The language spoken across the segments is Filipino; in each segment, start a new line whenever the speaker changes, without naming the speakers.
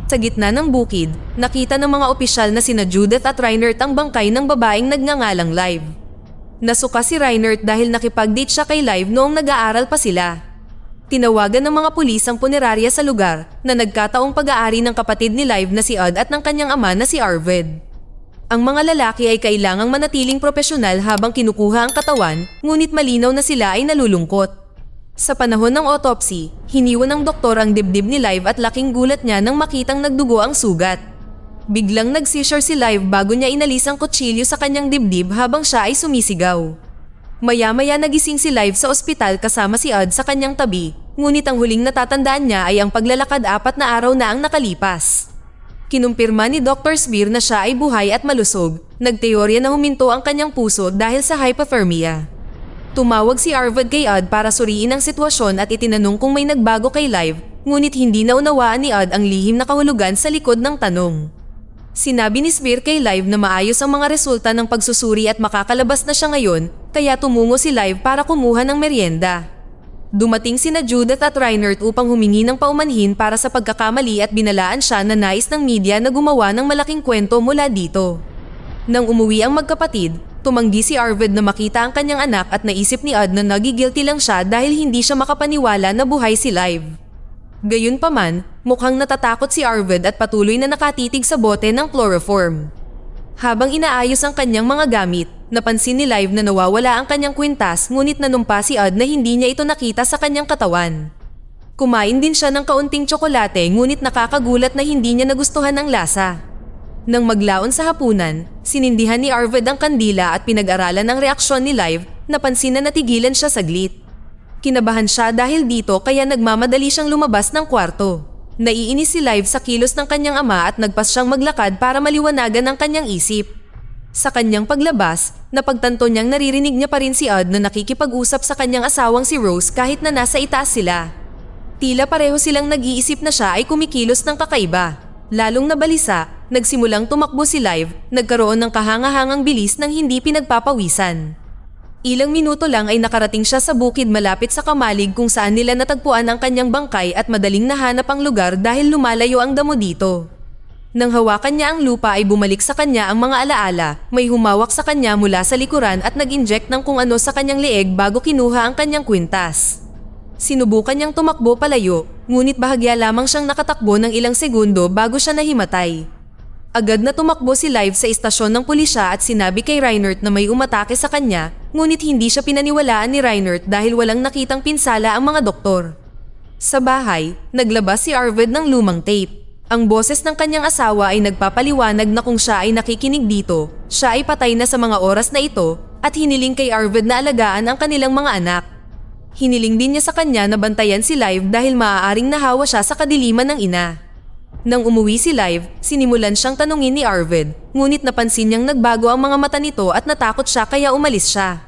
Sa gitna ng bukid, nakita ng mga opisyal na sina Judith at Reinert ang bangkay ng babaeng nagngangalang Live. Nasuka si Reinert dahil nakipag-date siya kay Live noong nag-aaral pa sila. Tinawagan ng mga pulis ang punerarya sa lugar na nagkataong pag-aari ng kapatid ni Live na si Odd at ng kanyang ama na si Arvid. Ang mga lalaki ay kailangang manatiling propesyonal habang kinukuha ang katawan, ngunit malinaw na sila ay nalulungkot. Sa panahon ng autopsy, hiniwan ng doktor ang dibdib ni Live at laking gulat niya nang makitang nagdugo ang sugat. Biglang nag-seizure si Live bago niya inalis ang kutsilyo sa kanyang dibdib habang siya ay sumisigaw. Maya-maya nagising si Live sa ospital kasama si Odd sa kanyang tabi, ngunit ang huling natatandaan niya ay ang paglalakad 4 na araw na ang nakalipas. Kinumpirma ni Dr. Spear na siya ay buhay at malusog, nagteorya na huminto ang kanyang puso dahil sa hypothermia. Tumawag si Arvid kay Odd para suriin ang sitwasyon at itinanong kung may nagbago kay Live, ngunit hindi naunawaan ni Odd ang lihim na kahulugan sa likod ng tanong. Sinabi ni Spear kay Live na maayos ang mga resulta ng pagsusuri at makakalabas na siya ngayon, kaya tumungo si Live para kumuha ng merienda. Dumating sina Judith at Reinert upang humingi ng paumanhin para sa pagkakamali at binalaan siya na nais ng media na gumawa ng malaking kwento mula dito. Nang umuwi ang magkapatid, tumanggi si Arvid na makita ang kanyang anak at naisip ni Odd na nagigilty lang siya dahil hindi siya makapaniwala na buhay si Live. Gayunpaman, mukhang natatakot si Arvid at patuloy na nakatitig sa bote ng chloroform. Habang inaayos ang kanyang mga gamit, napansin ni Live na nawawala ang kanyang kwintas ngunit nanumpa si Odd na hindi niya ito nakita sa kanyang katawan. Kumain din siya ng kaunting tsokolate ngunit nakakagulat na hindi niya nagustuhan ang lasa. Nang maglaon sa hapunan, sinindihan ni Arvid ang kandila at pinag-aralan ang reaksyon ni Live, napansin na natigilan siya saglit. Kinabahan siya dahil dito kaya nagmamadali siyang lumabas ng kwarto. Naiinis si Live sa kilos ng kanyang ama at nagpas siyang maglakad para maliwanagan ang kanyang isip. Sa kanyang paglabas, napagtanto niyang naririnig niya pa rin si Odd na nakikipag-usap sa kanyang asawang si Rose kahit na nasa itaas sila. Tila pareho silang nag-iisip na siya ay kumikilos ng kakaiba. Lalong nabalisa, nagsimulang tumakbo si Live, nagkaroon ng kahangahangang bilis nang hindi pinagpapawisan. Ilang minuto lang ay nakarating siya sa bukid malapit sa kamalig kung saan nila natagpuan ang kanyang bangkay at madaling nahanap ang lugar dahil lumalayo ang damo dito. Nang hawakan niya ang lupa ay bumalik sa kanya ang mga alaala, may humawak sa kanya mula sa likuran at nag-inject ng kung ano sa kanyang leeg bago kinuha ang kanyang kwintas. Sinubukan niyang tumakbo palayo, ngunit bahagya lamang siyang nakatakbo ng ilang segundo bago siya nahimatay. Agad na tumakbo si Live sa istasyon ng pulisya at sinabi kay Reinert na may umatake sa kanya, ngunit hindi siya pinaniwalaan ni Reinert dahil walang nakitang pinsala ang mga doktor. Sa bahay, naglabas si Arvid ng lumang tape. Ang boses ng kanyang asawa ay nagpapaliwanag na kung siya ay nakikinig dito, siya ay patay na sa mga oras na ito at hiniling kay Arvid na alagaan ang kanilang mga anak. Hiniling din niya sa kanya na bantayan si Live dahil maaaring nahawa siya sa kadiliman ng ina. Nang umuwi si Live, sinimulan siyang tanungin ni Arvid, ngunit napansin niyang nagbago ang mga mata nito at natakot siya kaya umalis siya.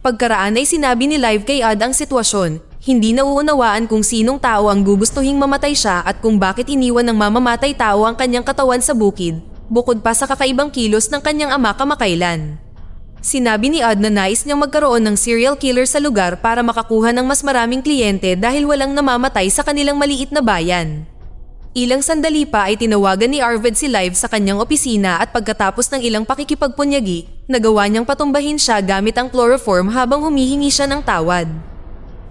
Pagkaraan ay sinabi ni Live kay Odd ang sitwasyon, hindi nauunawaan kung sinong tao ang gugustuhing mamatay siya at kung bakit iniwan ng mamamatay tao ang kanyang katawan sa bukid, bukod pa sa kakaibang kilos ng kanyang ama kamakailan. Sinabi ni Odd na nais niyang magkaroon ng serial killer sa lugar para makakuha ng mas maraming kliyente dahil walang namamatay sa kanilang maliit na bayan. Ilang sandali pa ay tinawagan ni Arvid si Live sa kanyang opisina at pagkatapos ng ilang pakikipagpunyagi, nagawa niyang patumbahin siya gamit ang chloroform habang humihingi siya ng tawad.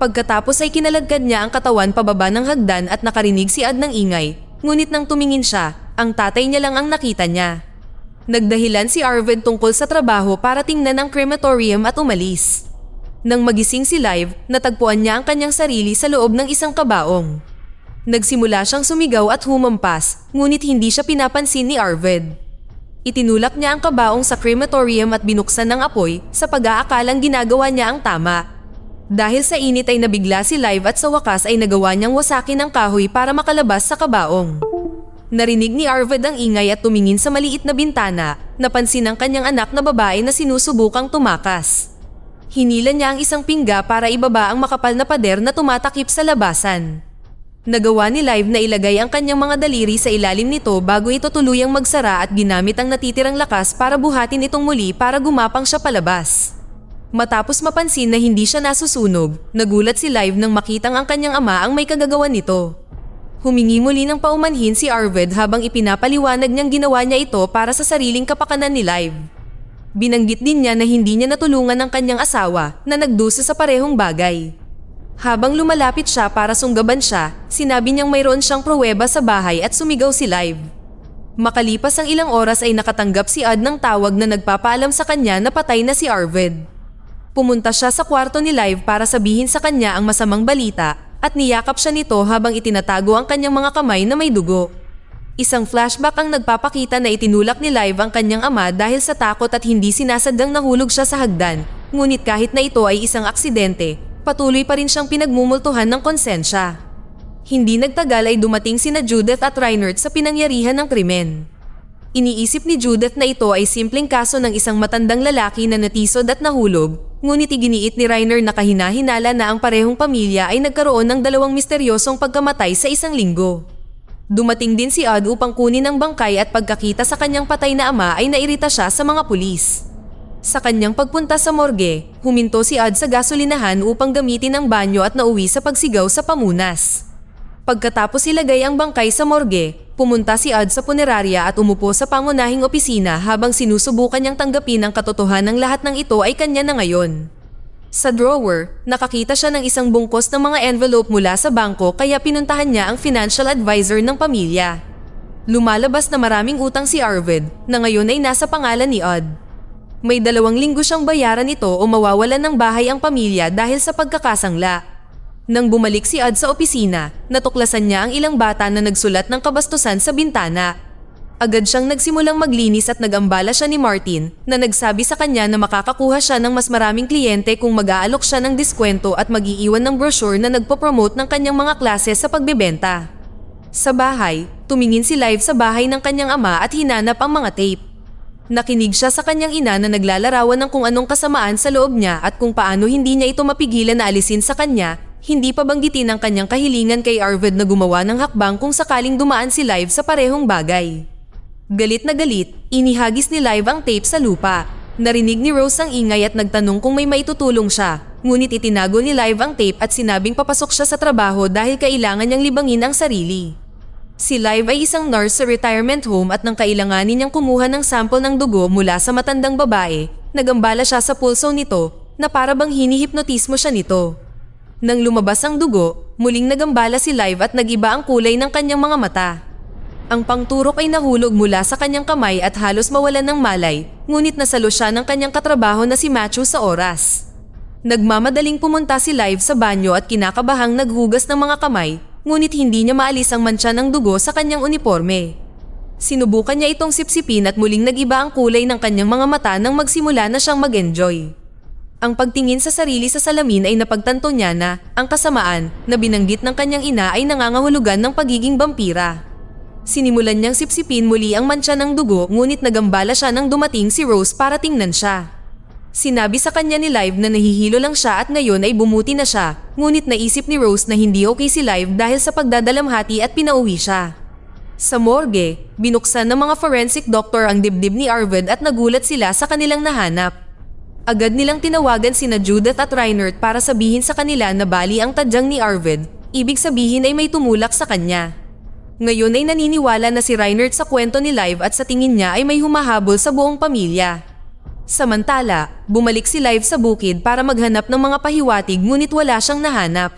Pagkatapos ay kinalagkad niya ang katawan pababa ng hagdan at nakarinig si Odd ng ingay, ngunit nang tumingin siya, ang tatay niya lang ang nakita niya. Nagdahilan si Arvid tungkol sa trabaho para tingnan ang crematorium at umalis. Nang magising si Live, natagpuan niya ang kanyang sarili sa loob ng isang kabaong. Nagsimula siyang sumigaw at humampas, ngunit hindi siya pinapansin ni Arvid. Itinulak niya ang kabaong sa crematorium at binuksan ng apoy sa pag-aakalang ginagawa niya ang tama. Dahil sa init ay nabigla si Live at sa wakas ay nagawa niyang wasakin ang kahoy para makalabas sa kabaong. Narinig ni Arvid ang ingay at tumingin sa maliit na bintana, napansin ang kanyang anak na babae na sinusubukang tumakas. Hinila niya ang isang pingga para ibaba ang makapal na pader na tumatakip sa labasan. Nagawa ni Live na ilagay ang kanyang mga daliri sa ilalim nito bago ito tuluyang magsara at ginamit ang natitirang lakas para buhatin itong muli para gumapang siya palabas. Matapos mapansin na hindi siya nasusunog, nagulat si Live nang makitang ang kanyang ama ang may kagagawan nito. Humingi muli ng paumanhin si Arvid habang ipinapaliwanag niyang ginawa niya ito para sa sariling kapakanan ni Live. Binanggit din niya na hindi niya natulungan ang kanyang asawa na nagdusa sa parehong bagay. Habang lumalapit siya para sunggaban siya, sinabi niyang mayroon siyang pruweba sa bahay at sumigaw si Live. Makalipas ang ilang oras ay nakatanggap si Ad ng tawag na nagpapaalam sa kanya na patay na si Arvid. Pumunta siya sa kwarto ni Live para sabihin sa kanya ang masamang balita at niyakap siya nito habang itinatago ang kanyang mga kamay na may dugo. Isang flashback ang nagpapakita na itinulak ni Live ang kanyang ama dahil sa takot at hindi sinasadyang nahulog siya sa hagdan, ngunit kahit na ito ay isang aksidente, patuloy pa rin siyang pinagmumultuhan ng konsensya. Hindi nagtagal ay dumating sina Judith at Reinert sa pinangyarihan ng krimen. Iniisip ni Judith na ito ay simpleng kaso ng isang matandang lalaki na natisod at nahulog, ngunit iginiit ni Reiner na kahina-hinala na ang parehong pamilya ay nagkaroon ng dalawang misteryosong pagkamatay sa isang linggo. Dumating din si Ad upang kunin ang bangkay at pagkakita sa kanyang patay na ama ay nairita siya sa mga pulis. Sa kanyang pagpunta sa morgue, huminto si Ad sa gasolinahan upang gamitin ang banyo at nauwi sa pagsigaw sa pamunas. Pagkatapos ilagay ang bangkay sa morgue, pumunta si Ad sa punerarya at umupo sa pangunahing opisina habang sinusubukan niyang tanggapin ang katotohanan ng lahat ng ito ay kanya na ngayon. Sa drawer, nakakita siya ng isang bungkos ng mga envelope mula sa bangko kaya pinuntahan niya ang financial advisor ng pamilya. Lumalabas na maraming utang si Arvid na ngayon ay nasa pangalan ni Ad. May 2 linggo siyang bayaran ito o mawawalan ng bahay ang pamilya dahil sa pagkakasangla. Nang bumalik si Ad sa opisina, natuklasan niya ang ilang bata na nagsulat ng kabastusan sa bintana. Agad siyang nagsimulang maglinis at nagambala siya ni Martin na nagsabi sa kanya na makakakuha siya ng mas maraming kliyente kung mag-aalok siya ng diskwento at mag-iiwan ng brochure na nagpo-promote ng kanyang mga klase sa pagbebenta. Sa bahay, tumingin si Live sa bahay ng kanyang ama at hinanap ang mga tape. Nakinig siya sa kanyang ina na naglalarawan ng kung anong kasamaan sa loob niya at kung paano hindi niya ito mapigilan na alisin sa kanya. Hindi pa banggitin ang kanyang kahilingan kay Arvid na gumawa ng hakbang kung sakaling dumaan si Live sa parehong bagay. Galit na galit, inihagis ni Live ang tape sa lupa. Narinig ni Rose ang ingay at nagtanong kung may maitutulong siya, ngunit itinago ni Live ang tape at sinabing papasok siya sa trabaho dahil kailangan niyang libangin ang sarili. Si Live ay isang nurse sa retirement home at nang kailanganin niyang kumuha ng sample ng dugo mula sa matandang babae, nagambala siya sa pulso nito na para bang hinihipnotismo siya nito. Nang lumabas ang dugo, muling nagambala si Live at nagiba ang kulay ng kanyang mga mata. Ang pangturok ay nahulog mula sa kanyang kamay at halos mawalan ng malay, ngunit nasalo siya ng kanyang katrabaho na si Matthew sa oras. Nagmamadaling pumunta si Live sa banyo at kinakabahang naghugas ng mga kamay, ngunit hindi niya maalis ang mantsa ng dugo sa kanyang uniforme. Sinubukan niya itong sipsipin at muling nagiba ang kulay ng kanyang mga mata nang magsimula na siyang mag-enjoy. Ang pagtingin sa sarili sa salamin ay napagtanto niya na ang kasamaan na binanggit ng kanyang ina ay nangangahulugan ng pagiging vampira. Sinimulan niyang sipsipin muli ang mantsa ng dugo ngunit nagambala siya nang dumating si Rose para tingnan siya. Sinabi sa kanya ni Live na nahihilo lang siya at ngayon ay bumuti na siya, ngunit naisip ni Rose na hindi okay si Live dahil sa pagdadalamhati at pinauwi siya. Sa morgue, binuksan ng mga forensic doctor ang dibdib ni Arvid at nagulat sila sa kanilang nahanap. Agad nilang tinawagan sina Judith at Reinert para sabihin sa kanila na bali ang tadyang ni Arvid, ibig sabihin ay may tumulak sa kanya. Ngayon ay naniniwala na si Reinert sa kwento ni Live at sa tingin niya ay may humahabol sa buong pamilya. Samantala, bumalik si Live sa bukid para maghanap ng mga pahiwatig ngunit wala siyang nahanap.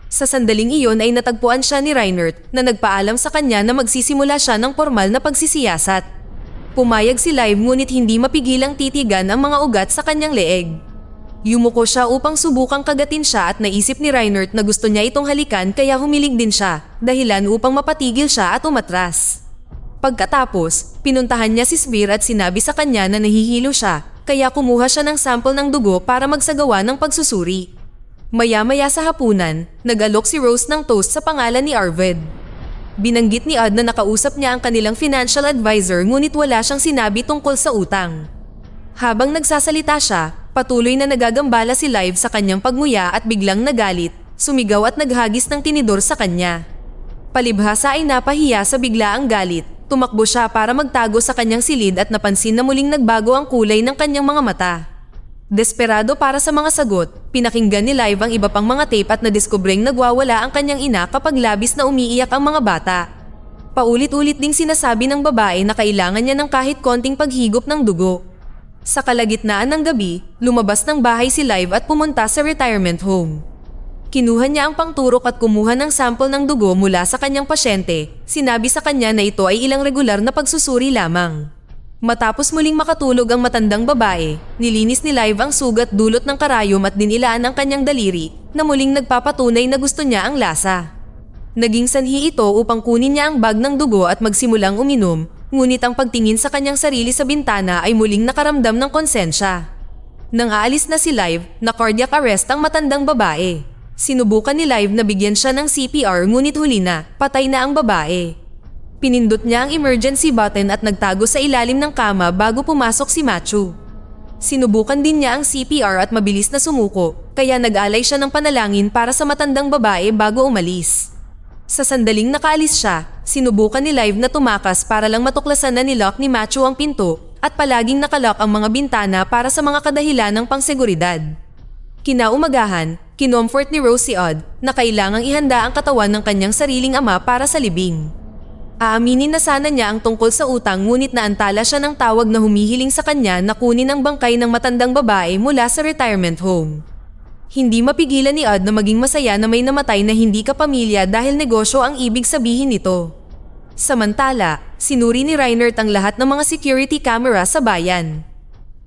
Sa sandaling iyon ay natagpuan siya ni Reinert na nagpaalam sa kanya na magsisimula siya ng formal na pagsisiyasat. Pumayag si Live ngunit hindi mapigilang titigan ang mga ugat sa kanyang leeg. Yumuko siya upang subukang kagatin siya at naisip ni Reinert na gusto niya itong halikan kaya humilig din siya, dahilan upang mapatigil siya at umatras. Pagkatapos, pinuntahan niya si Svir at sinabi sa kanya na nahihilo siya, kaya kumuha siya ng sample ng dugo para magsagawa ng pagsusuri. Maya-maya sa hapunan, nag-alok si Rose ng toast sa pangalan ni Arvid. Binanggit ni Ad na nakausap niya ang kanilang financial advisor ngunit wala siyang sinabi tungkol sa utang. Habang nagsasalita siya, patuloy na nagagambala si Live sa kanyang pagnguya at biglang nagalit, sumigaw at naghagis ng tinidor sa kanya. Palibhasa ay napahiya sa biglaang galit, tumakbo siya para magtago sa kanyang silid at napansin na muling nagbago ang kulay ng kanyang mga mata. Desperado para sa mga sagot, pinakinggan ni Live ang iba pang mga tape at nadiskubreng nagwawala ang kanyang ina kapag labis na umiiyak ang mga bata. Paulit-ulit ding sinasabi ng babae na kailangan niya ng kahit konting paghigop ng dugo. Sa kalagitnaan ng gabi, lumabas ng bahay si Live at pumunta sa retirement home. Kinuha niya ang pangturok at kumuha ng sample ng dugo mula sa kanyang pasyente. Sinabi sa kanya na ito ay ilang regular na pagsusuri lamang. Matapos muling makatulog ang matandang babae, nilinis ni Live ang sugat dulot ng karayom at dinilaan ang kanyang daliri na muling nagpapatunay na gusto niya ang lasa. Naging sanhi ito upang kunin niya ang bag ng dugo at magsimulang uminom, ngunit ang pagtingin sa kanyang sarili sa bintana ay muling nakaramdam ng konsensya. Nang aalis na si Live, na cardiac arrest ang matandang babae. Sinubukan ni Live na bigyan siya ng CPR ngunit huli na, patay na ang babae. Pinindot niya ang emergency button at nagtago sa ilalim ng kama bago pumasok si Matthew. Sinubukan din niya ang CPR at mabilis na sumuko, kaya nag-alay siya ng panalangin para sa matandang babae bago umalis. Sa sandaling nakaalis siya, sinubukan ni Live na tumakas para lang matuklasan na nilock ni Matthew ang pinto at palaging nakalock ang mga bintana para sa mga kadahilan ng pangseguridad. Kinaumagahan, kinomfort ni Rose si Odd na kailangang ihanda ang katawan ng kanyang sariling ama para sa libing. Aaminin na sana niya ang tungkol sa utang ngunit naantala siya ng tawag na humihiling sa kanya na kunin ang bangkay ng matandang babae mula sa retirement home. Hindi mapigilan ni Odd na maging masaya na may namatay na hindi kapamilya dahil negosyo ang ibig sabihin nito. Samantala, sinuri ni Reinert ang lahat ng mga security camera sa bayan.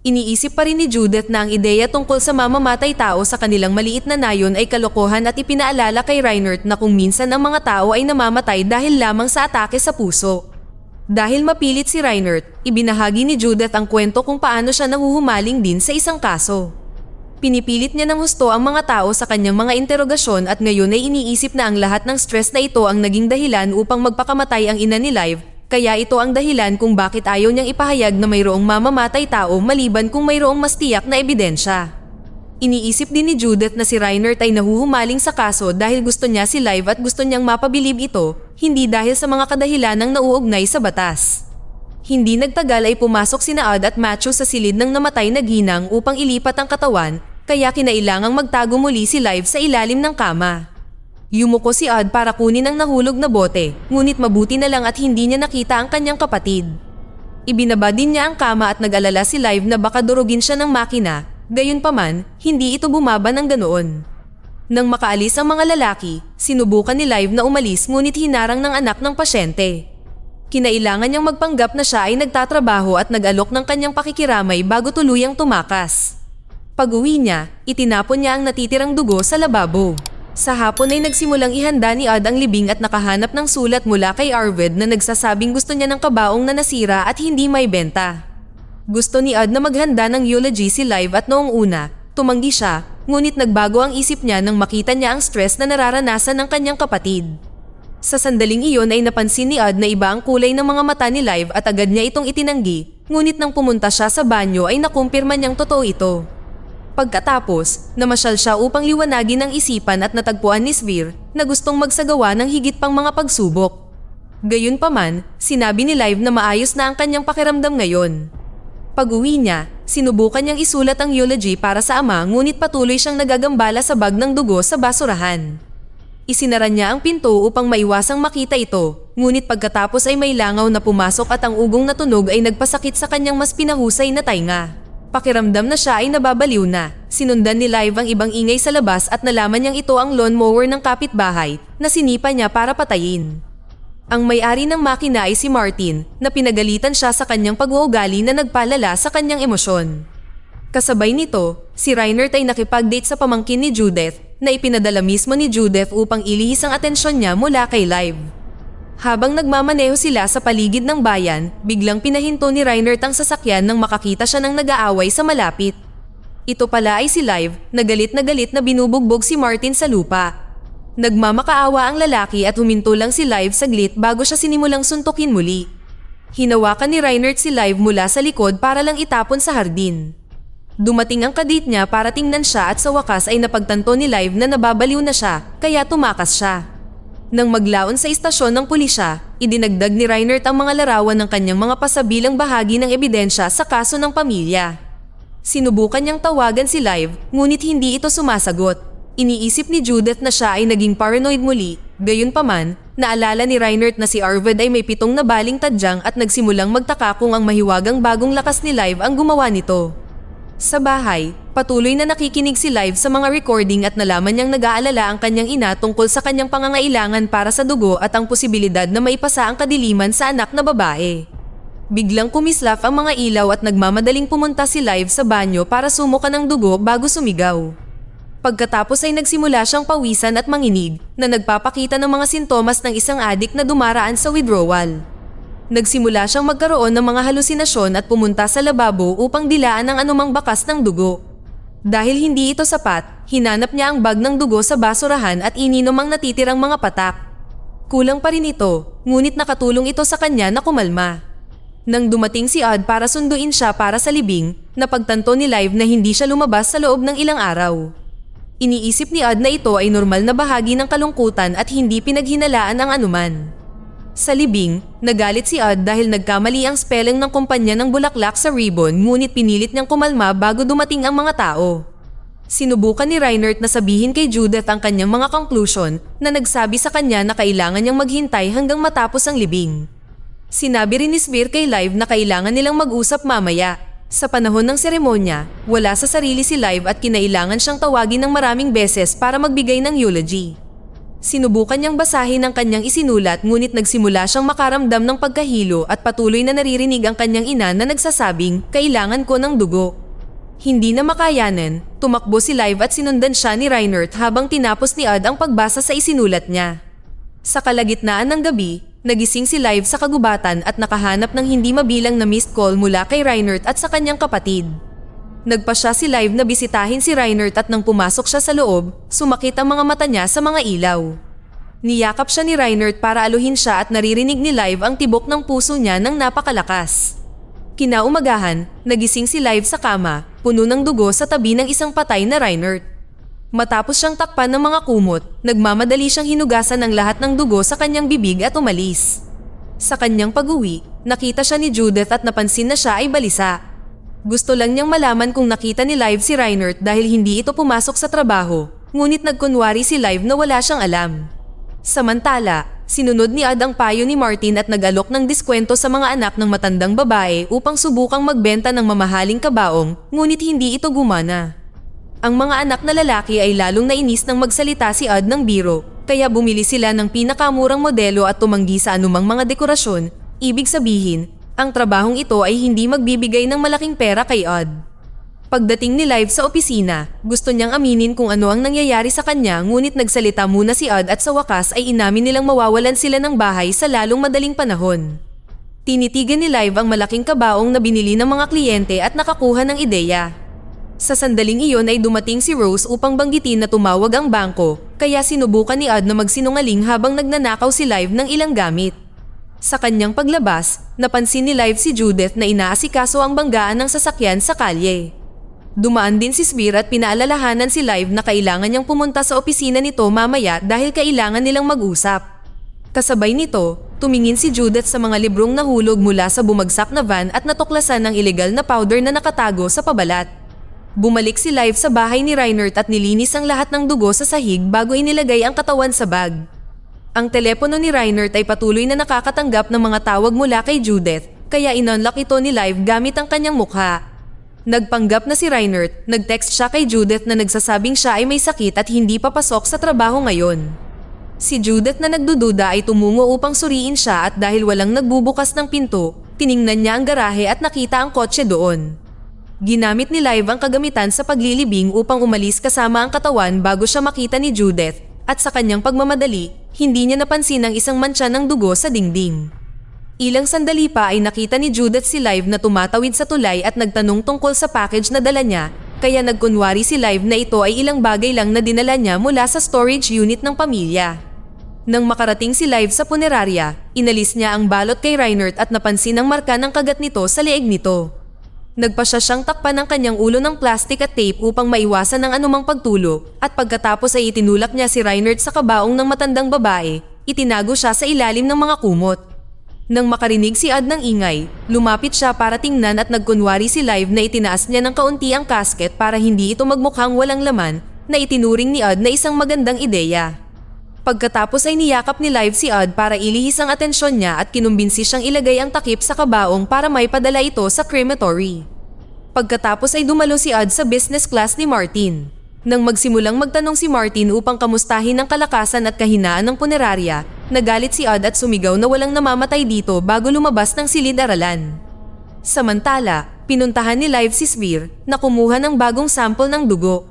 Iniisip pa rin ni Judith na ang ideya tungkol sa mamamatay tao sa kanilang maliit na nayon ay kalokohan at ipinaalala kay Reinert na kung minsan ang mga tao ay namamatay dahil lamang sa atake sa puso. Dahil mapilit si Reinert, ibinahagi ni Judith ang kwento kung paano siya nahuhumaling din sa isang kaso. Pinipilit niya ng husto ang mga tao sa kanyang mga interogasyon at ngayon ay iniisip na ang lahat ng stress na ito ang naging dahilan upang magpakamatay ang ina ni Live. Kaya ito ang dahilan kung bakit ayaw niyang ipahayag na mayroong mamamatay tao maliban kung mayroong mas tiyak na ebidensya. Iniisip din ni Judith na si Reinert ay nahuhumaling sa kaso dahil gusto niya si Live at gusto niyang mapabilib ito, hindi dahil sa mga kadahilanang nauugnay sa batas. Hindi nagtagal ay pumasok sina Odd at Matthew sa silid ng namatay na ginang upang ilipat ang katawan, kaya kinailangang magtago muli si Live sa ilalim ng kama. Yumuko si Odd para kunin ang nahulog na bote, ngunit mabuti na lang at hindi niya nakita ang kanyang kapatid. Ibinaba din niya ang kama at nag-alala si Live na baka durugin siya ng makina, gayunpaman, hindi ito bumaba ng ganoon. Nang makaalis ang mga lalaki, sinubukan ni Live na umalis ngunit hinarang ng anak ng pasyente. Kinailangan niyang magpanggap na siya ay nagtatrabaho at nag-alok ng kanyang pakikiramay bago tuluyang tumakas. Pag-uwi niya, itinapon niya ang natitirang dugo sa lababo. Sa hapon ay nagsimulang ihanda ni Odd ang libing at nakahanap ng sulat mula kay Arvid na nagsasabing gusto niya ng kabaong na nasira at hindi may benta. Gusto ni Odd na maghanda ng eulogy si Live at noong una, tumanggi siya, ngunit nagbago ang isip niya nang makita niya ang stress na nararanasan ng kanyang kapatid. Sa sandaling iyon ay napansin ni Odd na iba ang kulay ng mga mata ni Live at agad niya itong itinanggi, ngunit nang pumunta siya sa banyo ay nakumpirma niyang totoo ito. Pagkatapos, namasyal siya upang liwanagin ang isipan at natagpuan ni Svir na gustong magsagawa ng higit pang mga pagsubok. Gayunpaman, sinabi ni Live na maayos na ang kanyang pakiramdam ngayon. Pag-uwi niya, sinubukan niyang isulat ang eulogy para sa ama ngunit patuloy siyang nagagambala sa bag ng dugo sa basurahan. Isinara niya ang pinto upang maiwasang makita ito, ngunit pagkatapos ay may langaw na pumasok at ang ugong na tunog ay nagpasakit sa kanyang mas pinahusay na tainga. Pakiramdam na siya ay nababaliw na. Sinundan ni Live ang ibang ingay sa labas at nalaman niyang ito ang lawnmower ng kapitbahay na sinipa niya para patayin. Ang may-ari ng makina ay si Martin na pinagalitan siya sa kanyang pag-uugali na nagpalala sa kanyang emosyon. Kasabay nito, si Reinert ay nakipag-date sa pamangkin ni Judith na ipinadala mismo ni Judith upang ilihis ang atensyon niya mula kay Live. Habang nagmamaneho sila sa paligid ng bayan, biglang pinahinto ni Reinert ang sasakyan nang makakita siya ng nag-aaway sa malapit. Ito pala ay si Live, na galit na binubugbog si Martin sa lupa. Nagmamakaawa ang lalaki at huminto lang si Live saglit bago siya sinimulang suntukin muli. Hinawakan ni Reinert si Live mula sa likod para lang itapon sa hardin. Dumating ang kadate niya para tingnan siya at sa wakas ay napagtanto ni Live na nababaliw na siya, kaya tumakas siya. Nang maglaon sa istasyon ng pulisya, idinagdag ni Reinert ang mga larawan ng kanyang mga pasabilang bahagi ng ebidensya sa kaso ng pamilya. Sinubukan niyang tawagan si Live, ngunit hindi ito sumasagot. Iniisip ni Judith na siya ay naging paranoid muli. Gayunpaman, naalala ni Reinert na si Arvid ay may 7 na baling tadyang at nagsimulang magtaka kung ang mahiwagang bagong lakas ni Live ang gumawa nito. Sa bahay, patuloy na nakikinig si Live sa mga recording at nalaman niyang nag-aalala ang kanyang ina tungkol sa kanyang pangangailangan para sa dugo at ang posibilidad na maipasa ang kadiliman sa anak na babae. Biglang kumislap ang mga ilaw at nagmamadaling pumunta si Live sa banyo para sumuka ng dugo bago sumigaw. Pagkatapos ay nagsimula siyang pawisan at manginig na nagpapakita ng mga sintomas ng isang adik na dumaraan sa withdrawal. Nagsimula siyang magkaroon ng mga halusinasyon at pumunta sa lababo upang dilaan ang anumang bakas ng dugo. Dahil hindi ito sapat, hinanap niya ang bag ng dugo sa basurahan at ininom ang natitirang mga patak. Kulang pa rin ito, ngunit nakatulong ito sa kanya na kumalma. Nang dumating si Odd para sunduin siya para sa libing, napagtanto ni Live na hindi siya lumabas sa loob ng ilang araw. Iniisip ni Odd na ito ay normal na bahagi ng kalungkutan at hindi pinaghinalaan ang anuman. Sa libing, nagalit si Odd dahil nagkamali ang spelling ng kumpanya ng bulaklak sa ribbon ngunit pinilit niyang kumalma bago dumating ang mga tao. Sinubukan ni Reinert na sabihin kay Judith ang kanyang mga conclusion na nagsabi sa kanya na kailangan niyang maghintay hanggang matapos ang libing. Sinabi rin ni Svir kay Live na kailangan nilang mag-usap mamaya. Sa panahon ng seremonya, wala sa sarili si Live at kinailangan siyang tawagin ng maraming beses para magbigay ng eulogy. Sinubukan niyang basahin ang kanyang isinulat ngunit nagsimula siyang makaramdam ng pagkahilo at patuloy na naririnig ang kanyang ina na nagsasabing, "Kailangan ko ng dugo." Hindi na makayanan, tumakbo si Live at sinundan siya ni Reinert habang tinapos ni Odd ang pagbasa sa isinulat niya. Sa kalagitnaan ng gabi, nagising si Live sa kagubatan at nakahanap ng hindi mabilang na missed call mula kay Reinert at sa kanyang kapatid. Nagpa siya si Live na bisitahin si Reinert at nang pumasok siya sa loob, sumakit ang mga mata niya sa mga ilaw. Niyakap siya ni Reinert para aluhin siya at naririnig ni Live ang tibok ng puso niya ng napakalakas. Kinaumagahan, nagising si Live sa kama, puno ng dugo sa tabi ng isang patay na Reinert. Matapos siyang takpan ng mga kumot, nagmamadali siyang hinugasan ng lahat ng dugo sa kanyang bibig at umalis. Sa kanyang pag-uwi, nakita siya ni Judith at napansin na siya ay balisa. Gusto lang niyang malaman kung nakita ni Live si Reinert dahil hindi ito pumasok sa trabaho, ngunit nagkunwari si Live na wala siyang alam. Samantala, sinunod ni Odd ang payo ni Martin at nag-alok ng diskwento sa mga anak ng matandang babae upang subukang magbenta ng mamahaling kabaong, ngunit hindi ito gumana. Ang mga anak na lalaki ay lalong nainis nang magsalita si Odd ng biro, kaya bumili sila ng pinakamurang modelo at tumanggi sa anumang mga dekorasyon. Ibig sabihin, ang trabahong ito ay hindi magbibigay ng malaking pera kay Odd. Pagdating ni Live sa opisina, gusto niyang aminin kung ano ang nangyayari sa kanya ngunit nagsalita muna si Odd at sa wakas ay inamin nilang mawawalan sila ng bahay sa lalong madaling panahon. Tinitigan ni Live ang malaking kabaong na binili ng mga kliyente at nakakuha ng ideya. Sa sandaling iyon ay dumating si Rose upang banggitin na tumawag ang bangko, kaya sinubukan ni Odd na magsinungaling habang nagnanakaw si Live ng ilang gamit. Sa kanyang paglabas, napansin ni Live si Judith na inaasikaso ang banggaan ng sasakyan sa kalye. Dumaan din si Svir at pinaalalahanan si Live na kailangan niyang pumunta sa opisina nito mamaya dahil kailangan nilang mag-usap. Kasabay nito, tumingin si Judith sa mga librong nahulog mula sa bumagsak na van at natuklasan ng ilegal na powder na nakatago sa pabalat. Bumalik si Live sa bahay ni Reinert at nilinis ang lahat ng dugo sa sahig bago inilagay ang katawan sa bag. Ang telepono ni Reinert ay patuloy na nakakatanggap ng mga tawag mula kay Judith, kaya in-unlock ito ni Live gamit ang kanyang mukha. Nagpanggap na si Reinert, nag-text siya kay Judith na nagsasabing siya ay may sakit at hindi papasok sa trabaho ngayon. Si Judith na nagdududa ay tumungo upang suriin siya at dahil walang nagbubukas ng pinto, tiningnan niya ang garahe at nakita ang kotse doon. Ginamit ni Live ang kagamitan sa paglilibing upang umalis kasama ang katawan bago siya makita ni Judith at sa kanyang pagmamadali, hindi niya napansin ang isang mantsa ng dugo sa dingding. Ilang sandali pa ay nakita ni Judith si Live na tumatawid sa tulay at nagtanong tungkol sa package na dala niya, kaya nagkunwari si Live na ito ay ilang bagay lang na dinala niya mula sa storage unit ng pamilya. Nang makarating si Live sa punerarya, inalis niya ang balot kay Reinert at napansin ang marka ng kagat nito sa leeg nito. Nagpasya siyang takpan ng kanyang ulo ng plastic at tape upang maiwasan ng anumang pagtulo at pagkatapos ay itinulak niya si Reinert sa kabaong ng matandang babae, itinago siya sa ilalim ng mga kumot. Nang makarinig si Ad ng ingay, lumapit siya para tingnan at nagkunwari si Live na itinaas niya ng kaunti ang casket para hindi ito magmukhang walang laman na itinuring ni Ad na isang magandang ideya. Pagkatapos ay niyakap ni Live si Ad para ilihis ang atensyon niya at kinumbinsi siyang ilagay ang takip sa kabaong para may padala ito sa crematory. Pagkatapos ay dumalo si Ad sa business class ni Martin. Nang magsimulang magtanong si Martin upang kamustahin ang kalakasan at kahinaan ng punerarya, nagalit si Ad at sumigaw na walang namamatay dito bago lumabas ng silid-aralan. Samantala, pinuntahan ni Live si Sphere na kumuha ng bagong sample ng dugo.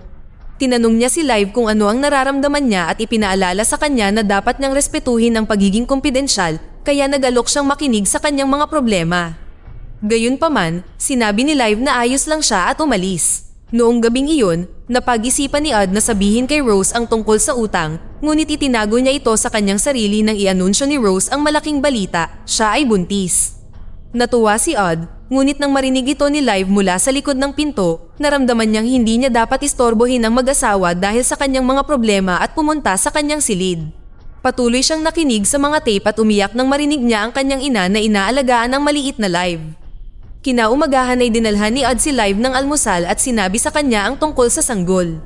Tinanong niya si Live kung ano ang nararamdaman niya at ipinaalala sa kanya na dapat niyang respetuhin ang pagiging kumpidensyal kaya nag-alok siyang makinig sa kanyang mga problema. Gayunpaman, sinabi ni Live na ayos lang siya at umalis. Noong gabing iyon, napag-isipan ni Ad na sabihin kay Rose ang tungkol sa utang, ngunit itinago niya ito sa kanyang sarili nang i-anunsyo ni Rose ang malaking balita, siya ay buntis. Natuwa si Ad, ngunit nang marinig ito ni Live mula sa likod ng pinto, naramdaman niyang hindi niya dapat istorbohin ang mag-asawa dahil sa kanyang mga problema at pumunta sa kanyang silid. Patuloy siyang nakinig sa mga tape at umiyak nang marinig niya ang kanyang ina na inaalagaan ng maliit na Live. Kinaumagahan ay dinalhan ni Ad si Live ng almusal at sinabi sa kanya ang tungkol sa sanggol.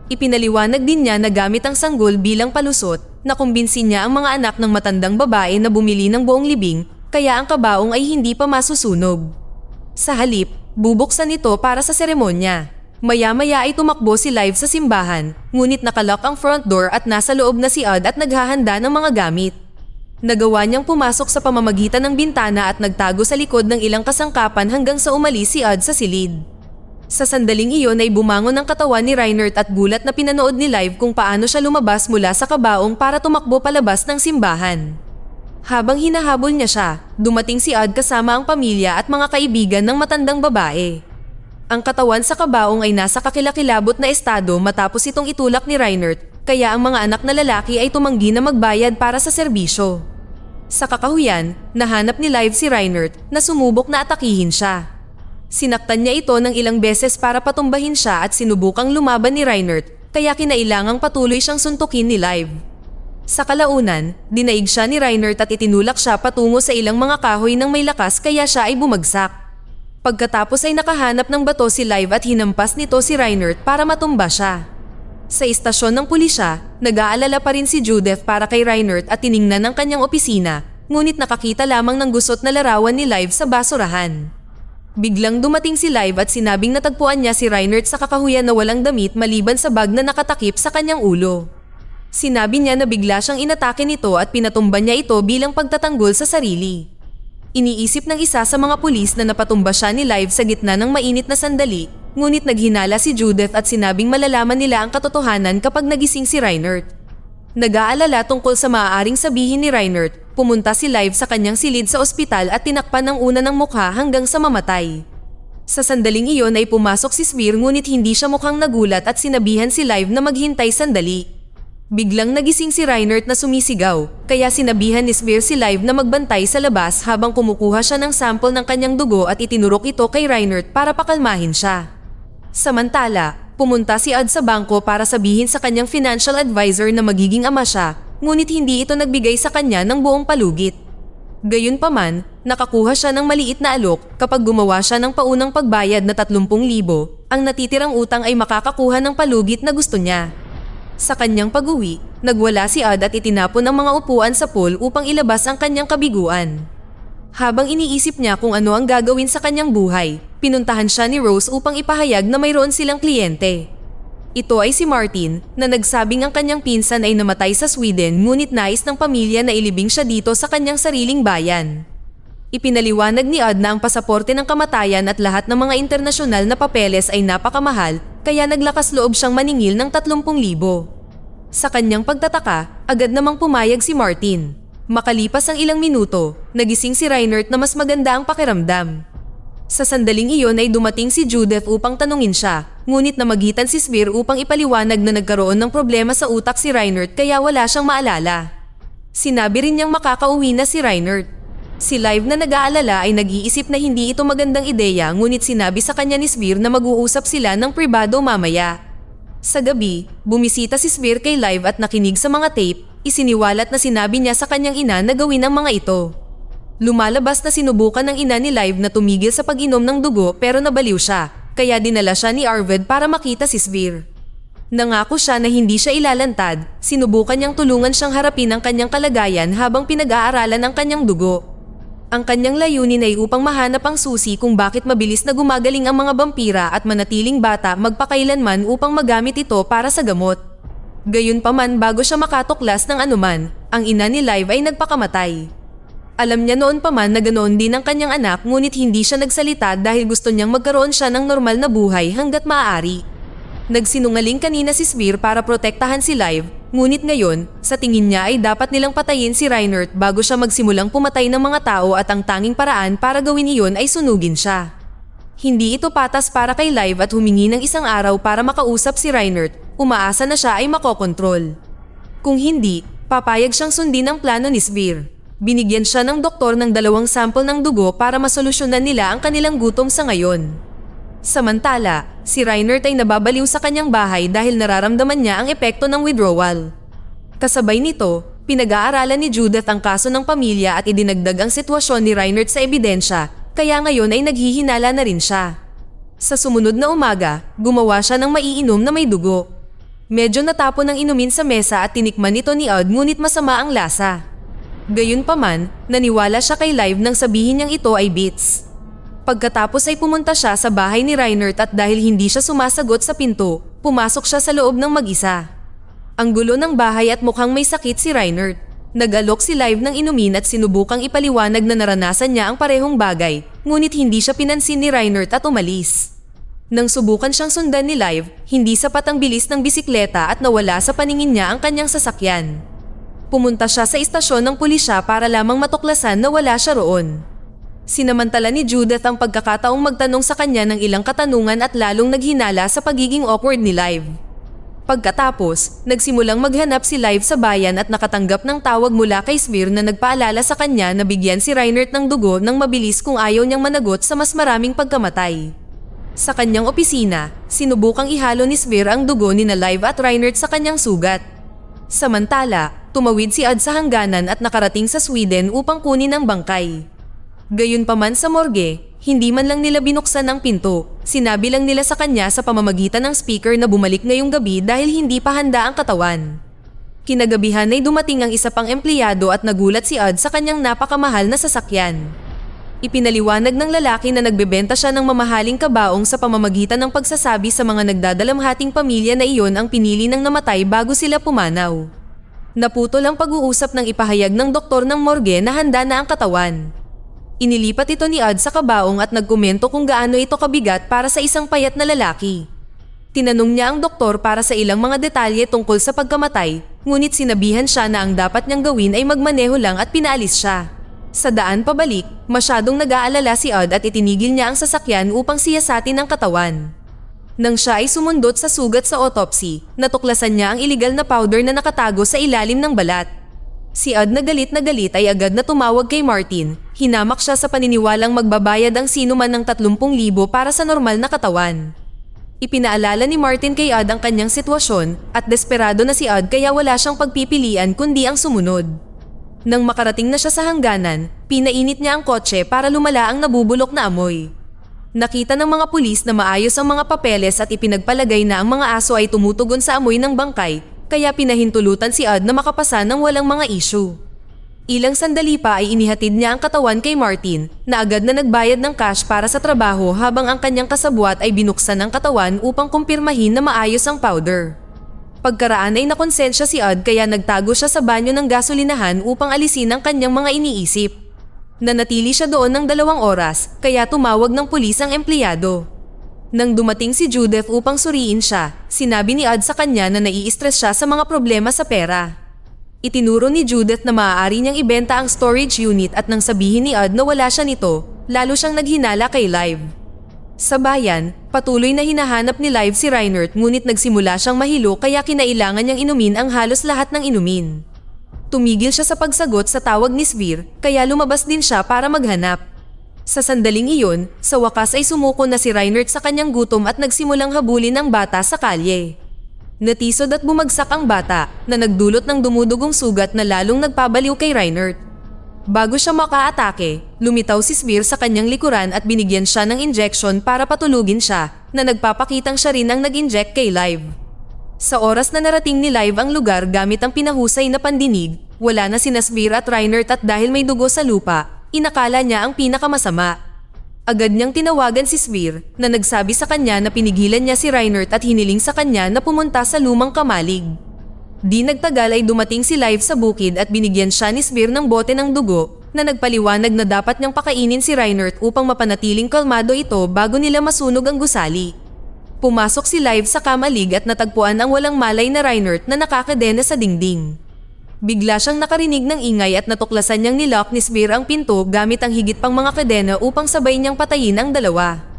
Ipinaliwanag din niya na gamit ang sanggol bilang palusot na kumbinsin niya ang mga anak ng matandang babae na bumili ng buong libing kaya ang kabaong ay hindi pa masusunog. Sa halip, bubuksan ito para sa seremonya. Maya-maya ay tumakbo si Live sa simbahan, ngunit nakalock ang front door at nasa loob na si Ad at naghahanda ng mga gamit. Nagawa niyang pumasok sa pamamagitan ng bintana at nagtago sa likod ng ilang kasangkapan hanggang sa umalis si Ad sa silid. Sa sandaling iyon ay bumangon ang katawan ni Reinert at gulat na pinanood ni Live kung paano siya lumabas mula sa kabaong para tumakbo palabas ng simbahan. Habang hinahabol niya siya, dumating si Ad kasama ang pamilya at mga kaibigan ng matandang babae. Ang katawan sa kabaong ay nasa kakilakilabot na estado matapos itong itulak ni Reinert, kaya ang mga anak na lalaki ay tumanggi na magbayad para sa serbisyo. Sa kakahuyan, nahanap ni Live si Reinert na sumubok na atakihin siya. Sinaktan niya ito ng ilang beses para patumbahin siya at sinubukang lumaban ni Reinert kaya kinailangang patuloy siyang suntukin ni Live. Sa kalaunan, dinaig siya ni Reinert at itinulak siya patungo sa ilang mga kahoy ng may lakas kaya siya ay bumagsak. Pagkatapos ay nakahanap ng bato si Live at hinampas nito si Reinert para matumba siya. Sa istasyon ng pulisya, nag-aalala pa rin si Judith para kay Reinert at tiningnan ang kanyang opisina, ngunit nakakita lamang ng gusot na larawan ni Live sa basurahan. Biglang dumating si Live at sinabing natagpuan niya si Reinert sa kakahuyan na walang damit maliban sa bag na nakatakip sa kanyang ulo. Sinabi niya na bigla siyang inatake nito at pinatumba niya ito bilang pagtatanggol sa sarili. Iniisip ng isa sa mga pulis na napatumba siya ni Live sa gitna ng mainit na sandali, ngunit naghinala si Judith at sinabing malalaman nila ang katotohanan kapag nagising si Reinert. Nag-aalala tungkol sa maaaring sabihin ni Reinert, pumunta si Live sa kanyang silid sa ospital at tinakpan ng una ng mukha hanggang sa mamatay. Sa sandaling iyon ay pumasok si Sphere ngunit hindi siya mukhang nagulat at sinabihan si Live na maghintay sandali. Biglang nagising si Reinert na sumisigaw, kaya sinabihan ni Sphere si Live na magbantay sa labas habang kumukuha siya ng sample ng kanyang dugo at itinurok ito kay Reinert para pakalmahin siya. Samantala, pumunta si Ad sa bangko para sabihin sa kanyang financial advisor na magiging ama siya, ngunit hindi ito nagbigay sa kanya ng buong palugit. Gayunpaman, nakakuha siya ng maliit na alok kapag gumawa siya ng paunang pagbayad na 30,000, ang natitirang utang ay makakakuha ng palugit na gusto niya. Sa kanyang pag-uwi, nagwala si Ad at itinapon ang mga upuan sa pool upang ilabas ang kanyang kabiguan. Habang iniisip niya kung ano ang gagawin sa kanyang buhay, pinuntahan siya ni Rose upang ipahayag na mayroon silang kliyente. Ito ay si Martin, na nagsabing ang kanyang pinsan ay namatay sa Sweden ngunit nais ng pamilya na ilibing siya dito sa kanyang sariling bayan. Ipinaliwanag ni Ad na ang pasaporte ng kamatayan at lahat ng mga internasyonal na papeles ay napakamahal, kaya naglakas loob siyang maningil ng 30,000. Sa kanyang pagtataka, agad namang pumayag si Martin. Makalipas ang ilang minuto, nagising si Reinert na mas maganda ang pakiramdam. Sa sandaling iyon ay dumating si Judith upang tanungin siya, ngunit namagitan si Sphere upang ipaliwanag na nagkaroon ng problema sa utak si Reinert kaya wala siyang maalala. Sinabi rin niyang makakauwi na si Reinert. Si Live na nag-aalala ay nag-iisip na hindi ito magandang ideya ngunit sinabi sa kanya ni Sphere na mag-uusap sila ng pribado mamaya. Sa gabi, bumisita si Sphere kay Live at nakinig sa mga tape, isiniwalat na sinabi niya sa kanyang ina na gawin ang mga ito. Lumalabas na sinubukan ng ina ni Live na tumigil sa pag-inom ng dugo pero nabaliw siya, kaya dinala siya ni Arvid para makita si Svir. Nangako siya na hindi siya ilalantad, sinubukan niyang tulungan siyang harapin ang kanyang kalagayan habang pinag-aaralan ang kanyang dugo. Ang kanyang layunin ay upang mahanap ang susi kung bakit mabilis na gumagaling ang mga vampira at manatiling bata magpakailanman upang magamit ito para sa gamot. Gayunpaman bago siya makatuklas ng anuman, ang ina ni Live ay nagpakamatay. Alam niya noon pa man na ganoon din ang kanyang anak ngunit hindi siya nagsalita dahil gusto niyang magkaroon siya ng normal na buhay hanggat maaari. Nagsinungaling kanina si Svir para protektahan si Live, ngunit ngayon, sa tingin niya ay dapat nilang patayin si Reinert bago siya magsimulang pumatay ng mga tao at ang tanging paraan para gawin iyon ay sunugin siya. Hindi ito patas para kay Live at humingi ng isang araw para makausap si Reinert, umaasa na siya ay makokontrol. Kung hindi, papayag siyang sundin ang plano ni Svir. Binigyan siya ng doktor ng 2 sample ng dugo para masolusyonan nila ang kanilang gutom sa ngayon. Samantala, si Reinert ay nababaliw sa kanyang bahay dahil nararamdaman niya ang epekto ng withdrawal. Kasabay nito, pinag-aaralan ni Judith ang kaso ng pamilya at idinagdag ang sitwasyon ni Reinert sa ebidensya, kaya ngayon ay naghihinala na rin siya. Sa sumunod na umaga, gumawa siya ng maiinom na may dugo. Medyo natapon ng inumin sa mesa at tinikman nito ni Odd ngunit masama ang lasa. Gayunpaman, naniwala siya kay Live nang sabihin niyang ito ay beets. Pagkatapos ay pumunta siya sa bahay ni Reinert at dahil hindi siya sumasagot sa pinto, pumasok siya sa loob ng mag-isa. Ang gulo ng bahay at mukhang may sakit si Reinert. Nag-alok si Live ng inumin at sinubukang ipaliwanag na naranasan niya ang parehong bagay, ngunit hindi siya pinansin ni Reinert at umalis. Nang subukan siyang sundan ni Live, hindi sapat ang bilis ng bisikleta at nawala sa paningin niya ang kanyang sasakyan. Pumunta siya sa istasyon ng pulisya para lamang matuklasan na wala siya roon. Sinamantala ni Judith ang pagkakataong magtanong sa kanya ng ilang katanungan at lalong naghinala sa pagiging awkward ni Live. Pagkatapos, nagsimulang maghanap si Live sa bayan at nakatanggap ng tawag mula kay Svir na nagpaalala sa kanya na bigyan si Reinert ng dugo ng mabilis kung ayaw niyang managot sa mas maraming pagkamatay. Sa kanyang opisina, sinubukang ihalo ni Svir ang dugo ni na Live at Reinert sa kanyang sugat. Samantala, tumawid si Odd sa hangganan at nakarating sa Sweden upang kunin ang bangkay. Gayunpaman sa morgue, hindi man lang nila binuksan ang pinto. Sinabi lang nila sa kanya sa pamamagitan ng speaker na bumalik ngayong gabi dahil hindi pa handa ang katawan. Kinagabihan ay dumating ang isa pang empleyado at nagulat si Odd sa kanyang napakamahal na sasakyan. Ipinaliwanag ng lalaki na nagbebenta siya ng mamahaling kabaong sa pamamagitan ng pagsasabi sa mga nagdadalamhating pamilya na iyon ang pinili ng namatay bago sila pumanaw. Naputol ang pag-uusap ng ipahayag ng doktor ng morgue na handa na ang katawan. Inilipat ito ni Odd sa kabaong at nagkomento kung gaano ito kabigat para sa isang payat na lalaki. Tinanong niya ang doktor para sa ilang mga detalye tungkol sa pagkamatay, ngunit sinabihan siya na ang dapat niyang gawin ay magmaneho lang at pinaalis siya. Sa daan pabalik, masyadong nag-aalala si Odd at itinigil niya ang sasakyan upang siyasatin ang katawan. Nang siya ay sumundot sa sugat sa autopsy, natuklasan niya ang iligal na powder na nakatago sa ilalim ng balat. Si Odd na galit ay agad na tumawag kay Martin. Hinamak siya sa paniniwalang magbabayad ang sino man ng 30,000 para sa normal na katawan. Ipinaalala ni Martin kay Odd ang kanyang sitwasyon at desperado na si Odd kaya wala siyang pagpipilian kundi ang sumunod. Nang makarating na siya sa hangganan, pinainit niya ang kotse para lumala ang nabubulok na amoy. Nakita ng mga pulis na maayos ang mga papeles at ipinagpalagay na ang mga aso ay tumutugon sa amoy ng bangkay, kaya pinahintulutan si Odd na makapasa ng walang mga issue. Ilang sandali pa ay inihatid niya ang katawan kay Martin, na agad na nagbayad ng cash para sa trabaho habang ang kanyang kasabwat ay binuksan ang katawan upang kumpirmahin na maayos ang powder. Pagkaraan ay nakonsensya si Odd kaya nagtago siya sa banyo ng gasolinahan upang alisin ang kanyang mga iniisip. Nanatili siya doon ng 2 oras, kaya tumawag ng pulis ang empleyado. Nang dumating si Judith upang suriin siya, sinabi ni Odd sa kanya na nai-stress siya sa mga problema sa pera. Itinuro ni Judith na maaari niyang ibenta ang storage unit at nang sabihin ni Odd na wala siya nito, lalo siyang naghinala kay Live. Sa bayan, patuloy na hinahanap ni Live si Reinert ngunit nagsimula siyang mahilo kaya kinailangan niyang inumin ang halos lahat ng inumin. Tumigil siya sa pagsagot sa tawag ni Svir kaya lumabas din siya para maghanap. Sa sandaling iyon, sa wakas ay sumuko na si Reinert sa kanyang gutom at nagsimulang habulin ang bata sa kalye. Natisod at bumagsak ang bata na nagdulot ng dumudugong sugat na lalong nagpabaliw kay Reinert. Bago siya makaatake, lumitaw si Sphere sa kanyang likuran at binigyan siya ng injection para patulugin siya, na nagpapakitang siya rin ang nag-inject kay Live. Sa oras na narating ni Live ang lugar gamit ang pinahusay na pandinig, wala na sina Sphere at Reinhardt at dahil may dugo sa lupa, inakala niya ang pinakamasama. Agad niyang tinawagan si Sphere na nagsabi sa kanya na pinigilan niya si Reinhardt at hiniling sa kanya na pumunta sa lumang kamalig. Di nagtagal ay dumating si Live sa bukid at binigyan siya ni Sphere ng bote ng dugo na nagpaliwanag na dapat niyang pakainin si Reinhardt upang mapanatiling kalmado ito bago nila masunog ang gusali. Pumasok si Live sa kamalig at natagpuan ang walang malay na Reinhardt na nakakadena sa dingding. Bigla siyang nakarinig ng ingay at natuklasan niyang nilock ni Sphere ang pinto gamit ang higit pang mga kadena upang sabay niyang patayin ang dalawa.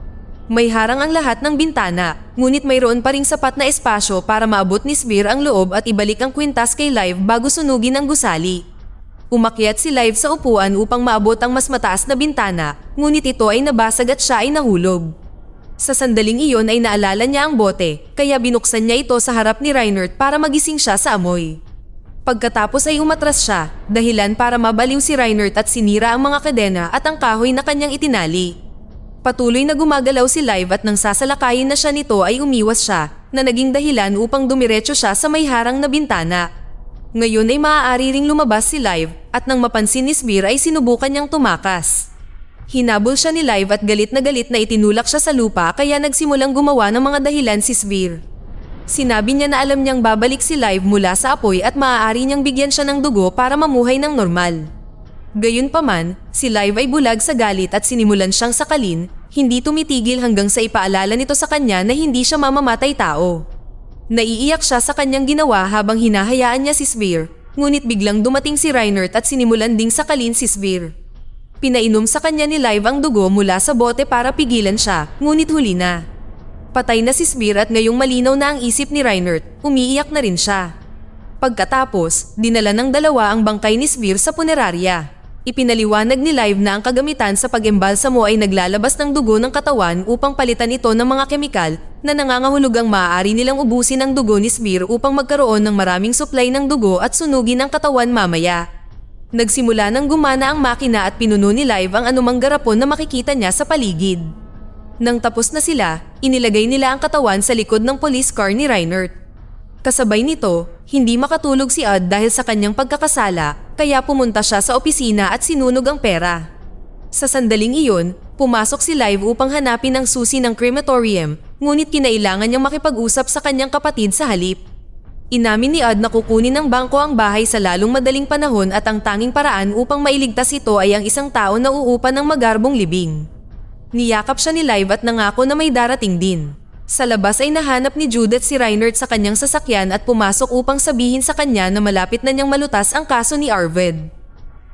May harang ang lahat ng bintana, ngunit mayroon pa ring sapat na espasyo para maabot ni Sphere ang loob at ibalik ang kwintas kay Live bago sunugin ang gusali. Umakyat si Live sa upuan upang maabot ang mas mataas na bintana, ngunit ito ay nabasag at siya ay nahulog. Sa sandaling iyon ay naalala niya ang bote, kaya binuksan niya ito sa harap ni Reinhardt para magising siya sa amoy. Pagkatapos ay umatras siya, dahilan para mabaliw si Reinhardt at sinira ang mga kadena at ang kahoy na kanyang itinali. Patuloy na gumagalaw si Live at nang sasalakayin na siya nito ay umiwas siya, na naging dahilan upang dumiretso siya sa may harang na bintana. Ngayon ay maaari ring lumabas si Live at nang mapansin ni Sphere ay sinubukan niyang tumakas. Hinabol siya ni Live at galit na itinulak siya sa lupa kaya nagsimulang gumawa ng mga dahilan si Sphere. Sinabi niya na alam niyang babalik si Live mula sa apoy at maaari niyang bigyan siya ng dugo para mamuhay ng normal. Gayunpaman, si Live ay bulag sa galit at sinimulan siyang sakalin, hindi tumitigil hanggang sa ipaalala nito sa kanya na hindi siya mamamatay tao. Naiiyak siya sa kanyang ginawa habang hinahayaan niya si Sphere, ngunit biglang dumating si Reinhardt at sinimulan ding sakalin si Sphere. Pinainom sa kanya ni Live ang dugo mula sa bote para pigilan siya, ngunit huli na. Patay na si Sphere at ngayong malinaw na ang isip ni Reinhardt, umiiyak na rin siya. Pagkatapos, dinala ng dalawa ang bangkay ni Sphere sa punerarya. Ipinaliwanag ni Live na ang kagamitan sa pag-embalsamo ay naglalabas ng dugo ng katawan upang palitan ito ng mga kemikal na nangangahulugang maaari nilang ubusin ang dugo ni Sphere upang magkaroon ng maraming supply ng dugo at sunugin ang katawan mamaya. Nagsimula ng gumana ang makina at pinuno ni Live ang anumang garapon na makikita niya sa paligid. Nang tapos na sila, inilagay nila ang katawan sa likod ng police car ni Reinhardt. Kasabay nito, hindi makatulog si Ad dahil sa kanyang pagkakasala, kaya pumunta siya sa opisina at sinunog ang pera. Sa sandaling iyon, pumasok si Live upang hanapin ang susi ng crematorium, ngunit kinailangan niyang makipag-usap sa kanyang kapatid sa halip. Inamin ni Ad na kukunin ng bangko ang bahay sa lalong madaling panahon at ang tanging paraan upang mailigtas ito ay ang isang tao na uupa ng magarbong libing. Niyakap siya ni Live at nangako na may darating din. Sa labas ay nahanap ni Judith si Reinhardt sa kanyang sasakyan at pumasok upang sabihin sa kanya na malapit na niyang malutas ang kaso ni Arvid.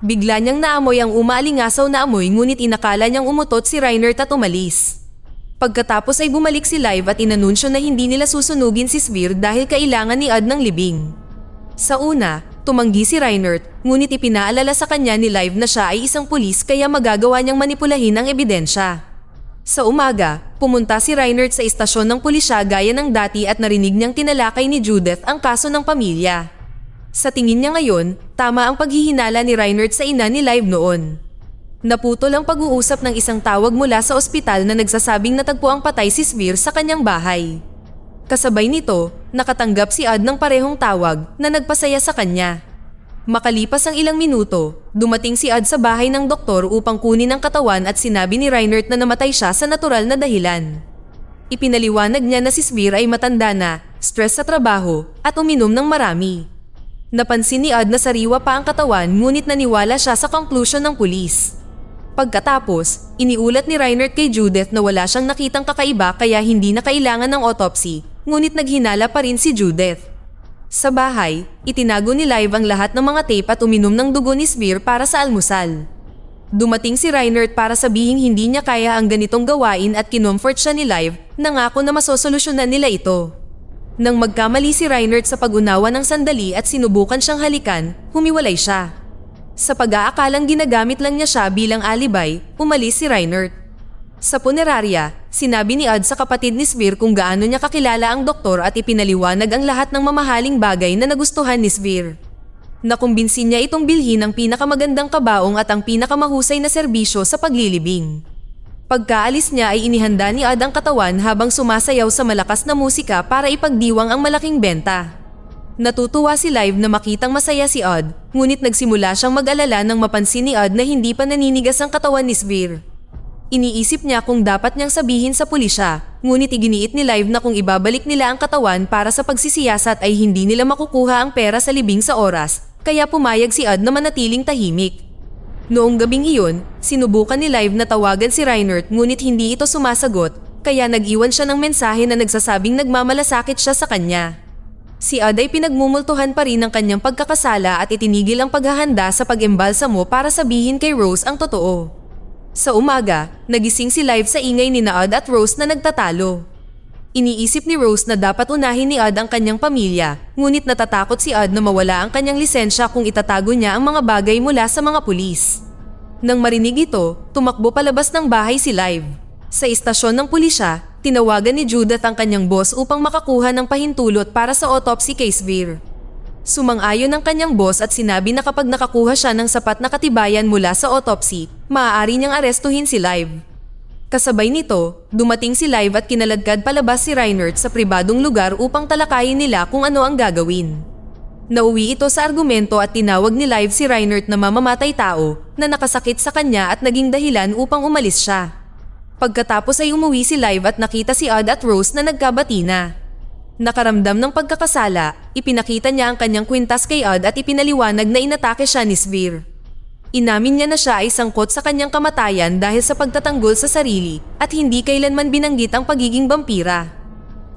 Bigla niyang naamoy ang umaalingasaw na amoy ngunit inakala niyang umutot si Reinhardt at umalis. Pagkatapos ay bumalik si Live at inanunsyo na hindi nila susunugin si Sphere dahil kailangan ni Ad ng libing. Sa una, tumanggi si Reinhardt ngunit ipinaalala sa kanya ni Live na siya ay isang pulis kaya magagawa niyang manipulahin ang ebidensya. Sa umaga, pumunta si Reinhardt sa istasyon ng pulisya gaya ng dati at narinig niyang tinalakay ni Judith ang kaso ng pamilya. Sa tingin niya ngayon, tama ang paghihinala ni Reinhardt sa ina ni Live noon. Naputol ang pag-uusap ng isang tawag mula sa ospital na nagsasabing natagpuang patay si Sphere sa kanyang bahay. Kasabay nito, nakatanggap si Ad ng parehong tawag na nagpasaya sa kanya. Makalipas ang ilang minuto, dumating si Ad sa bahay ng doktor upang kunin ang katawan at sinabi ni Reinhardt na namatay siya sa natural na dahilan. Ipinaliwanag niya na si Sphere ay matanda na, stress sa trabaho, at uminom ng marami. Napansin ni Ad na sariwa pa ang katawan ngunit naniwala siya sa conclusion ng pulis. Pagkatapos, iniulat ni Reinhardt kay Judith na wala siyang nakitang kakaiba kaya hindi na kailangan ng autopsy, ngunit naghinala pa rin si Judith. Sa bahay, itinago ni Live ang lahat ng mga tape at uminom ng dugo ni Sphere para sa almusal. Dumating si Reinhardt para sabihing hindi niya kaya ang ganitong gawain at kinomfort siya ni Live, nangako na masosolusyonan nila ito. Nang magkamali si Reinhardt sa pag-unawa ng sandali at sinubukan siyang halikan, humiwalay siya. Sa pag-aakalang ginagamit lang niya siya bilang alibay, umalis si Reinhardt. Sa punerarya, sinabi ni Ad sa kapatid ni Sphere kung gaano niya kakilala ang doktor at ipinaliwanag ang lahat ng mamahaling bagay na nagustuhan ni Sphere. Nakumbinsin niya itong bilhin ang pinakamagandang kabaong at ang pinakamahusay na serbisyo sa paglilibing. Pagkaalis niya ay inihanda ni Odd ang katawan habang sumasayaw sa malakas na musika para ipagdiwang ang malaking benta. Natutuwa si Live na makitang masaya si Odd, ngunit nagsimula siyang mag-alala nang mapansin ni Odd na hindi pa naninigas ang katawan ni Sphere. Iniisip niya kung dapat niyang sabihin sa pulisya, ngunit iginiit ni Live na kung ibabalik nila ang katawan para sa pagsisiyasat ay hindi nila makukuha ang pera sa libing sa oras, kaya pumayag si Odd na manatiling tahimik. Noong gabing iyon, sinubukan ni Live na tawagan si Reinert ngunit hindi ito sumasagot, kaya nag-iwan siya ng mensahe na nagsasabing nagmamalasakit siya sa kanya. Si Odd ay pinagmumultuhan pa rin ng kanyang pagkakasala at itinigil ang paghahanda sa pag-embalsamo para sabihin kay Rose ang totoo. Sa umaga, nagising si Live sa ingay ni Odd at Rose na nagtatalo. Iniisip ni Rose na dapat unahin ni Odd ang kanyang pamilya, ngunit natatakot si Odd na mawala ang kanyang lisensya kung itatago niya ang mga bagay mula sa mga pulis. Nang marinig ito, tumakbo palabas ng bahay si Live. Sa istasyon ng pulisya, tinawagan ni Judith ang kanyang boss upang makakuha ng pahintulot para sa autopsy kay Sphere. Sumang-ayon ang kanyang boss at sinabi na kapag nakakuha siya ng sapat na katibayan mula sa autopsy, maaari niyang arestuhin si Live. Kasabay nito, dumating si Live at kinaladkad palabas si Reinert sa pribadong lugar upang talakayin nila kung ano ang gagawin. Nauwi ito sa argumento at tinawag ni Live si Reinert na mamamatay tao na nakasakit sa kanya at naging dahilan upang umalis siya. Pagkatapos ay umuwi si Live at nakita si Odd at Rose na nagkabati na. Nakaramdam ng pagkakasala, ipinakita niya ang kanyang kwintas kay Odd at ipinaliwanag na inatake siya ni Sphere. Inamin niya na siya ay sangkot sa kanyang kamatayan dahil sa pagtatanggol sa sarili at hindi kailanman binanggit ang pagiging vampira.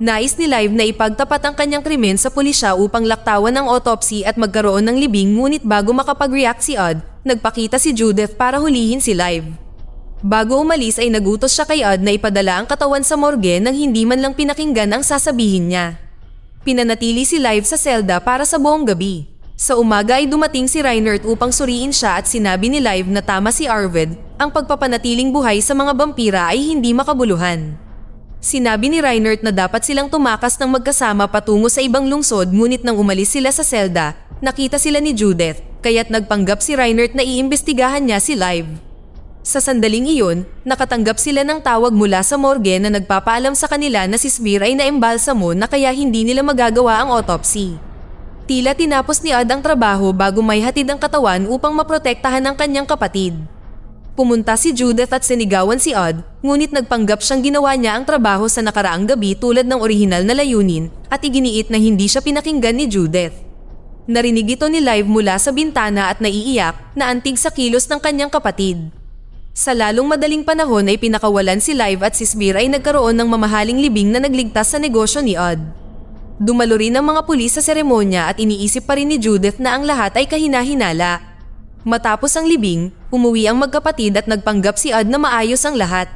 Nais ni Live na ipagtapat ang kanyang krimen sa pulisya upang laktawan ang autopsy at magkaroon ng libing, ngunit bago makapag-react si Odd, nagpakita si Judith para hulihin si Live. Bago umalis ay nagutos siya kay Odd na ipadala ang katawan sa morgue nang hindi man lang pinakinggan ang sasabihin niya. Pinanatili si Live sa selda para sa buong gabi. Sa umaga ay dumating si Reinert upang suriin siya at sinabi ni Live na tama si Arvid, ang pagpapanatiling buhay sa mga vampira ay hindi makabuluhan. Sinabi ni Reinert na dapat silang tumakas ng magkasama patungo sa ibang lungsod, ngunit nang umalis sila sa selda, nakita sila ni Judith, kaya't nagpanggap si Reinert na iimbestigahan niya si Live. Sa sandaling iyon, nakatanggap sila ng tawag mula sa morgue na nagpapaalam sa kanila na si Sphere ay naembalsamo na kaya hindi nila magagawa ang autopsy. Tila tinapos ni Odd ang trabaho bago may hatid ang katawan upang maprotektahan ang kanyang kapatid. Pumunta si Judith at sinigawan si Odd, ngunit nagpanggap siyang ginawa niya ang trabaho sa nakaraang gabi tulad ng orihinal na layunin at iginiit na hindi siya pinakinggan ni Judith. Narinig ito ni Live mula sa bintana at naiiyak na antig sa kilos ng kanyang kapatid. Sa lalong madaling panahon ay pinakawalan si Live at si Sphere ay nagkaroon ng mamahaling libing na nagligtas sa negosyo ni Odd. Dumalo rin ang mga pulis sa seremonya at iniisip pa rin ni Judith na ang lahat ay kahina-hinala. Matapos ang libing, umuwi ang magkapatid at nagpanggap si Odd na maayos ang lahat.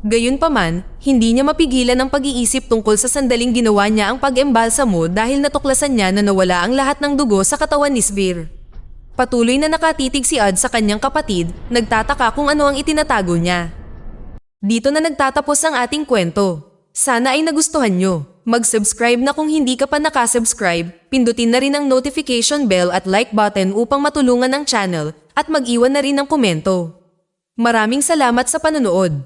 Gayunpaman, hindi niya mapigilan ang pag-iisip tungkol sa sandaling ginawa niya ang pag-embalsamo dahil natuklasan niya na nawala ang lahat ng dugo sa katawan ni Sphere. Patuloy na nakatitig si Odd sa kanyang kapatid, nagtataka kung ano ang itinatago niya. Dito na nagtatapos ang ating kwento. Sana ay nagustuhan nyo. Mag-subscribe na kung hindi ka pa nakasubscribe, pindutin na rin ang notification bell at like button upang matulungan ang channel at mag-iwan na rin ng komento. Maraming salamat sa panonood.